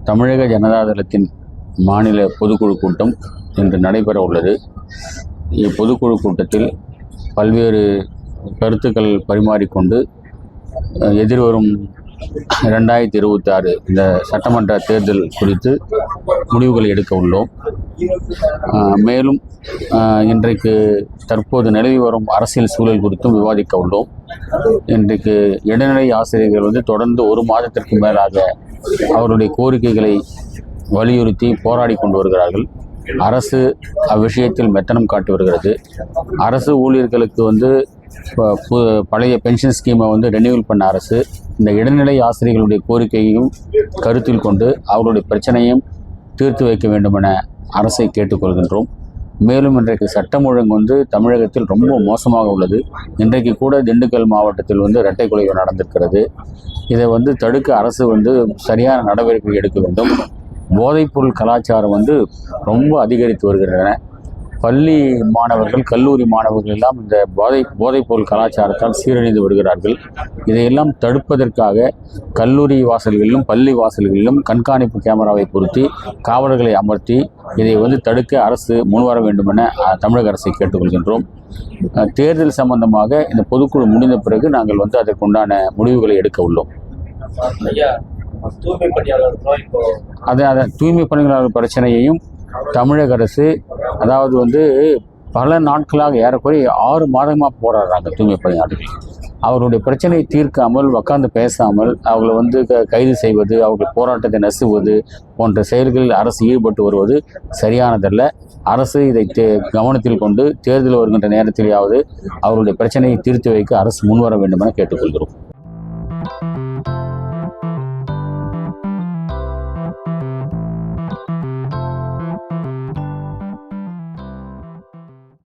தமிழக ஜனதாதளத்தின் மாநில பொதுக்குழு கூட்டம் இன்று நடைபெற உள்ளது. இப்பொதுக்குழு கூட்டத்தில் பல்வேறு கருத்துக்கள் பரிமாறிக்கொண்டு எதிர்வரும் 2026 இந்த சட்டமன்ற தேர்தல் குறித்து முடிவுகளை எடுக்க உள்ளோம். மேலும் இன்றைக்கு தற்போது நிலவி வரும் அரசியல் சூழல் குறித்தும் விவாதிக்க உள்ளோம். இன்றைக்கு இடைநிலை ஆசிரியர்கள் தொடர்ந்து 1 மாதத்திற்கு மேலாக அவருடைய கோரிக்கைகளை வலியுறுத்தி போராடி கொண்டு வருகிறார்கள். அரசு அவ்விஷயத்தில் மெத்தனம் காட்டி வருகிறது. அரசு ஊழியர்களுக்கு பழைய பென்ஷன் ஸ்கீமை ரெனியூவல் பண்ண அரசு இந்த இடைநிலை ஆசிரியர்களுடைய கோரிக்கையையும் கருத்தில் கொண்டு அவர்களுடைய பிரச்சனையும் தீர்த்து வைக்க வேண்டும் என அரசை கேட்டுக்கொள்கின்றோம். மேலும் இன்றைக்கு சட்டம் ஒழுங்கு தமிழகத்தில் ரொம்ப மோசமாக உள்ளது. இன்றைக்கு கூட திண்டுக்கல் மாவட்டத்தில் இரட்டை கொலை நடந்திருக்கிறது. இதை தடுக்க அரசு சரியான நடவடிக்கை எடுக்க வேண்டும். போதைப்பொருள் கலாச்சாரம் ரொம்ப அதிகரித்து வருகின்றன. பள்ளி மாணவர்கள், கல்லூரி மாணவர்கள் எல்லாம் இந்த போதைப்பொருள் கலாச்சாரத்தால் சீரழிந்து வருகிறார்கள். இதையெல்லாம் தடுப்பதற்காக கல்லூரி வாசல்களிலும் பள்ளி வாசல்களிலும் கண்காணிப்பு கேமராவை பொருத்தி காவலர்களை அமர்த்தி இதை தடுக்க அரசு முன்வர வேண்டும் என தமிழக அரசை கேட்டுக்கொள்கின்றோம். தேர்தல் சம்பந்தமாக இந்த பொதுக்குழு முடிந்த பிறகு நாங்கள் அதற்குண்டான முடிவுகளை எடுக்க உள்ளோம். தூய்மை பணியாளர் பிரச்சனையையும் தமிழக அரசு பல நாட்களாக ஏறக்குறைய 6 மாதமாக போராடுறாங்க. தூய்மை பணியாளர்கள் அவருடைய பிரச்சனையை தீர்க்காமல் உட்கார்ந்து பேசாமல் அவங்களை கைது செய்வது, அவர்கள் போராட்டத்தை நசுவது போன்ற செயல்களில் அரசு ஈடுபட்டு வருவது சரியானதல்ல. அரசு இதை கவனத்தில் கொண்டு தேர்தல் வருகின்ற நேரத்திலேயாவது அவருடைய பிரச்சனையை தீர்த்து வைக்க அரசு முன்வர வேண்டும் என கேட்டுக்கொள்கிறோம்.